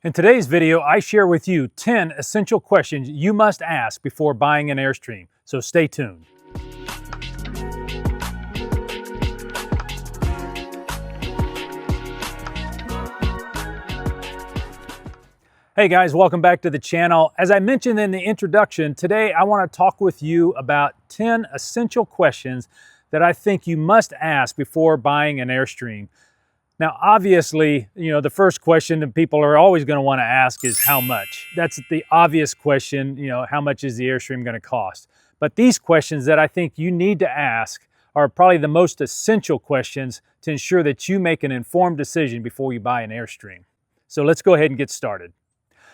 In today's video, I share with you 10 essential questions you must ask before buying an Airstream, so stay tuned. Hey guys, welcome back to the channel. As I mentioned in the introduction, today I want to talk with you about 10 essential questions that I think you must ask before buying an Airstream. Now, obviously, the first question that people are always going to want to ask is how much. That's the obvious question, how much is the Airstream going to cost? But these questions that I think you need to ask are probably the most essential questions to ensure that you make an informed decision before you buy an Airstream. So let's go ahead and get started.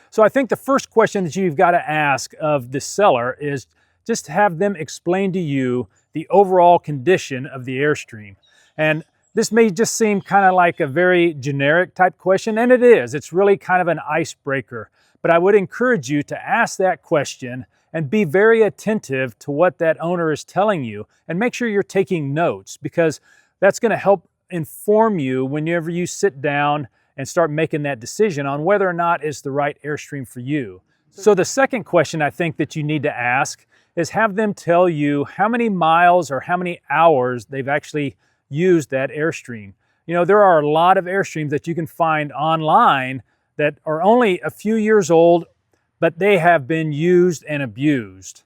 So I think the first question that you've got to ask of the seller is just have them explain to you the overall condition of the Airstream. And this may just seem kind of like a very generic type question, and it is. It's really kind of an icebreaker. But I would encourage you to ask that question and be very attentive to what that owner is telling you, and make sure you're taking notes, because that's going to help inform you whenever you sit down and start making that decision on whether or not it's the right Airstream for you. So the second question I think that you need to ask is have them tell you how many miles or how many hours they've actually used that Airstream. There are a lot of Airstreams that you can find online that are only a few years old, but they have been used and abused.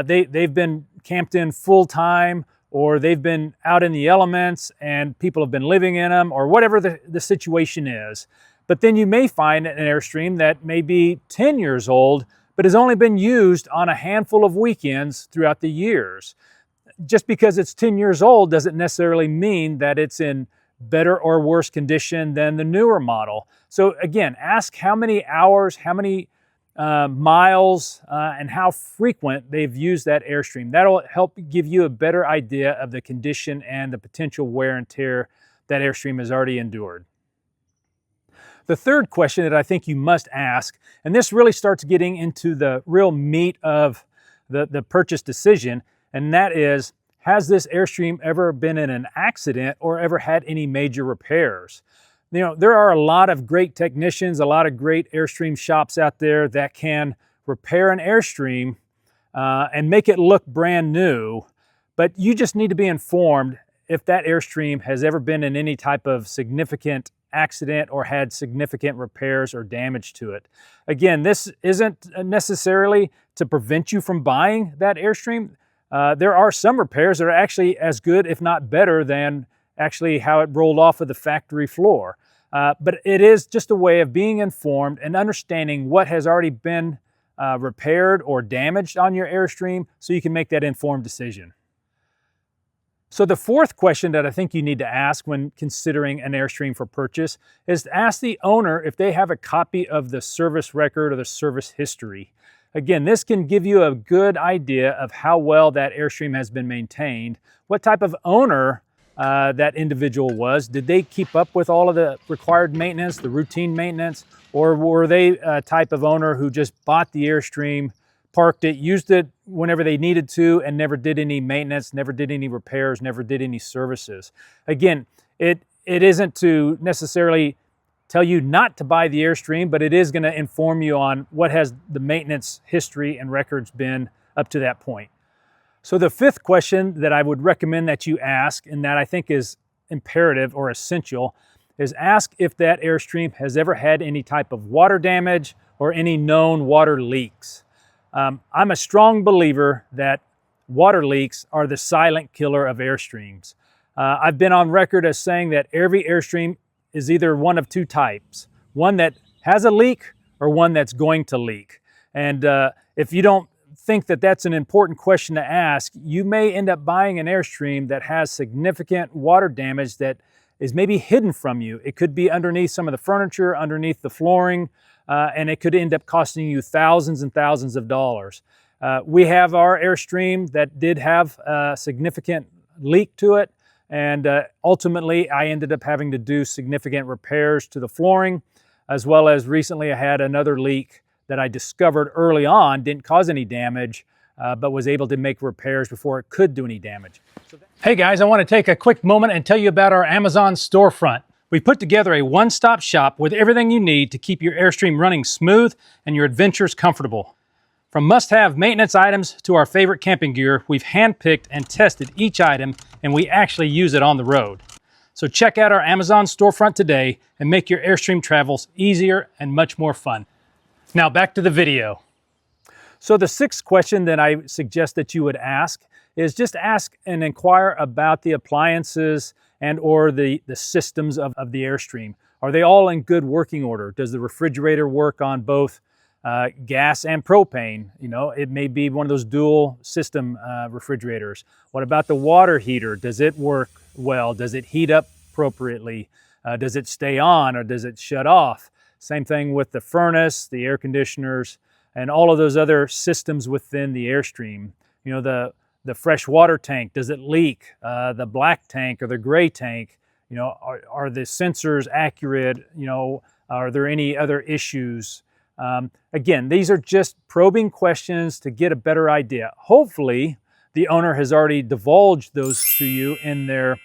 They've been camped in full time, or they've been out in the elements and people have been living in them, or whatever the situation is. But then you may find an Airstream that may be 10 years old, but has only been used on a handful of weekends throughout the years. Just because it's 10 years old doesn't necessarily mean that it's in better or worse condition than the newer model. So again, ask how many hours, how many miles, and how frequent they've used that Airstream. That'll help give you a better idea of the condition and the potential wear and tear that Airstream has already endured. The third question that I think you must ask, and this really starts getting into the real meat of the purchase decision, and that is, has this Airstream ever been in an accident or ever had any major repairs? There are a lot of great technicians, a lot of great Airstream shops out there that can repair an Airstream and make it look brand new, but you just need to be informed if that Airstream has ever been in any type of significant accident or had significant repairs or damage to it. Again, this isn't necessarily to prevent you from buying that Airstream. There are some repairs that are actually as good, if not better, than actually how it rolled off of the factory floor. But it is just a way of being informed and understanding what has already been repaired or damaged on your Airstream, so you can make that informed decision. So the fourth question that I think you need to ask when considering an Airstream for purchase is to ask the owner if they have a copy of the service record or the service history. Again, this can give you a good idea of how well that Airstream has been maintained, what type of owner that individual was. Did they keep up with all of the required maintenance, the routine maintenance, or were they a type of owner who just bought the Airstream, parked it, used it whenever they needed to, and never did any maintenance, never did any repairs, never did any services? Again, it isn't to necessarily tell you not to buy the Airstream, but it is going to inform you on what has the maintenance history and records been up to that point. So the fifth question that I would recommend that you ask, and that I think is imperative or essential, is ask if that Airstream has ever had any type of water damage or any known water leaks. I'm a strong believer that water leaks are the silent killer of Airstreams. I've been on record as saying that every Airstream is either one of two types, one that has a leak or one that's going to leak. And if you don't think that that's an important question to ask, you may end up buying an Airstream that has significant water damage that is maybe hidden from you. It could be underneath some of the furniture, underneath the flooring, and it could end up costing you thousands and thousands of dollars. We have our Airstream that did have a significant leak to it, and ultimately I ended up having to do significant repairs to the flooring, as well as recently I had another leak that I discovered early on, didn't cause any damage, but was able to make repairs before it could do any damage. Hey guys, I want to take a quick moment and tell you about our Amazon storefront. We put together a one-stop shop with everything you need to keep your Airstream running smooth and your adventures comfortable. From must-have maintenance items to our favorite camping gear, we've handpicked and tested each item, and we actually use it on the road. So check out our Amazon storefront today and make your Airstream travels easier and much more fun. Now back to the video. So the sixth question that I suggest that you would ask is just ask and inquire about the appliances and or the systems of the Airstream. Are they all in good working order? Does the refrigerator work on both gas and propane? You know, it may be one of those dual system refrigerators. What about the water heater? Does it work well? Does it heat up appropriately? Does it stay on or does it shut off? Same thing with the furnace, the air conditioners, and all of those other systems within the Airstream. You know, the fresh water tank, does it leak? The black tank or the gray tank, you know, are the sensors accurate? You know, are there any other issues? Again, these are just probing questions to get a better idea. Hopefully, the owner has already divulged those to you in their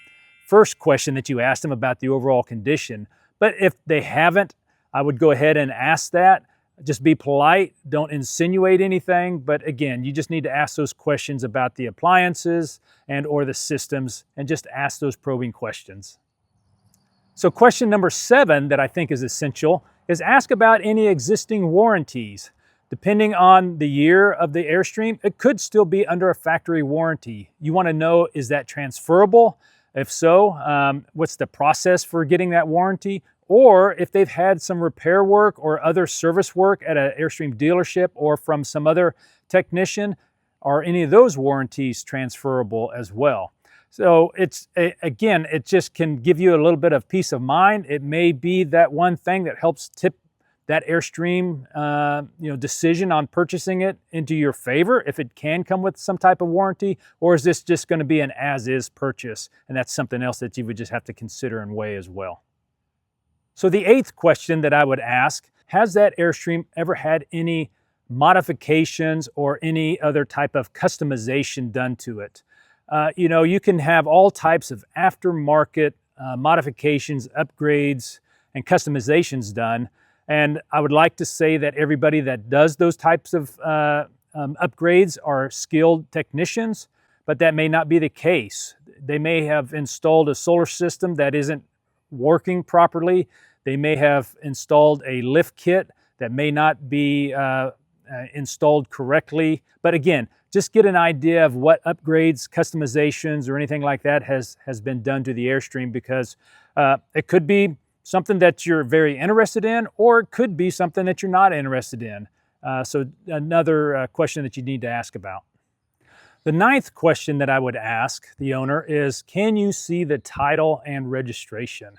first question that you asked them about the overall condition. But if they haven't, I would go ahead and ask that. Just be polite, don't insinuate anything, but again, you just need to ask those questions about the appliances and or the systems and just ask those probing questions. So question number 7 that I think is essential is ask about any existing warranties. Depending on the year of the Airstream, it could still be under a factory warranty. You want to know, is that transferable? If so, what's the process for getting that warranty? Or if they've had some repair work or other service work at an Airstream dealership or from some other technician, are any of those warranties transferable as well? So again, it just can give you a little bit of peace of mind. It may be that one thing that helps tip that Airstream decision on purchasing it into your favor, if it can come with some type of warranty, or is this just going to be an as-is purchase? And that's something else that you would just have to consider and weigh as well. So the 8th question that I would ask, has that Airstream ever had any modifications or any other type of customization done to it? You know, you can have all types of aftermarket modifications, upgrades, and customizations done. And I would like to say that everybody that does those types of upgrades are skilled technicians, but that may not be the case. They may have installed a solar system that isn't working properly. They may have installed a lift kit that may not be installed correctly. But again, just get an idea of what upgrades, customizations, or anything like that has been done to the Airstream, because it could be something that you're very interested in, or it could be something that you're not interested in. So another question that you need to ask about. The 9th question that I would ask the owner is, can you see the title and registration?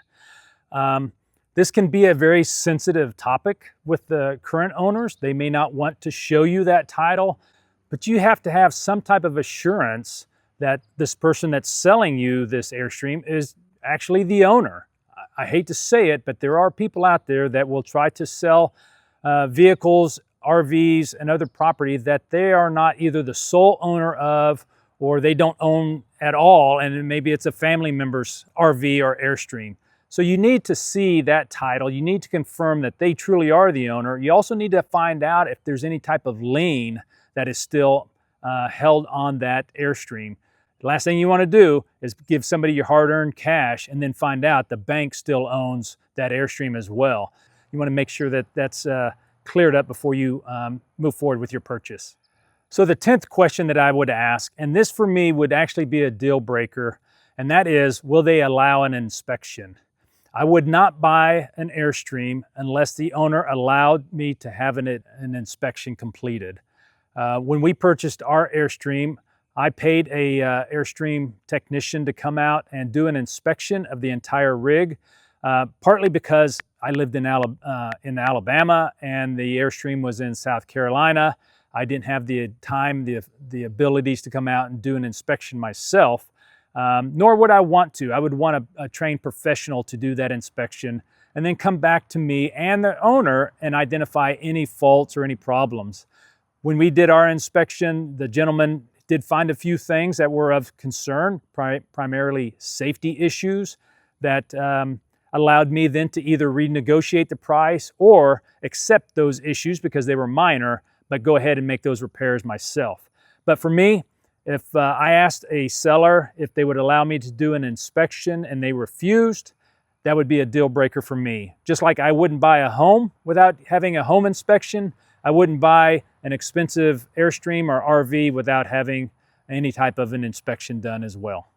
This can be a very sensitive topic with the current owners. They may not want to show you that title, but you have to have some type of assurance that this person that's selling you this Airstream is actually the owner. I hate to say it, but there are people out there that will try to sell vehicles, RVs, and other property that they are not either the sole owner of, or they don't own at all, and maybe it's a family member's RV or Airstream. So you need to see that title. You need to confirm that they truly are the owner. You also need to find out if there's any type of lien that is still held on that Airstream. The last thing you want to do is give somebody your hard-earned cash and then find out the bank still owns that Airstream as well. You want to make sure that that's cleared up before you move forward with your purchase. So the 10th question that I would ask, and this for me would actually be a deal breaker, and that is, will they allow an inspection? I would not buy an Airstream unless the owner allowed me to have an inspection completed. When we purchased our Airstream, I paid a Airstream technician to come out and do an inspection of the entire rig, partly because I lived in Alabama and the Airstream was in South Carolina. I didn't have the time, the abilities to come out and do an inspection myself, nor would I want to. I would want a trained professional to do that inspection and then come back to me and the owner and identify any faults or any problems. When we did our inspection, the gentleman did find a few things that were of concern, primarily safety issues that allowed me then to either renegotiate the price or accept those issues because they were minor, but go ahead and make those repairs myself. But for me, if I asked a seller if they would allow me to do an inspection and they refused, that would be a deal breaker for me. Just like I wouldn't buy a home without having a home inspection, I wouldn't buy an expensive Airstream or RV without having any type of an inspection done as well.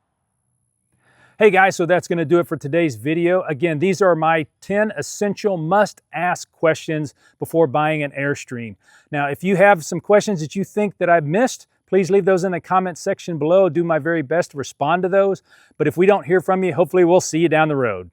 Hey guys, so that's going to do it for today's video. Again, these are my 10 essential must-ask questions before buying an Airstream. Now, if you have some questions that you think that I've missed, please leave those in the comment section below. I'll do my very best to respond to those. But if we don't hear from you, hopefully we'll see you down the road.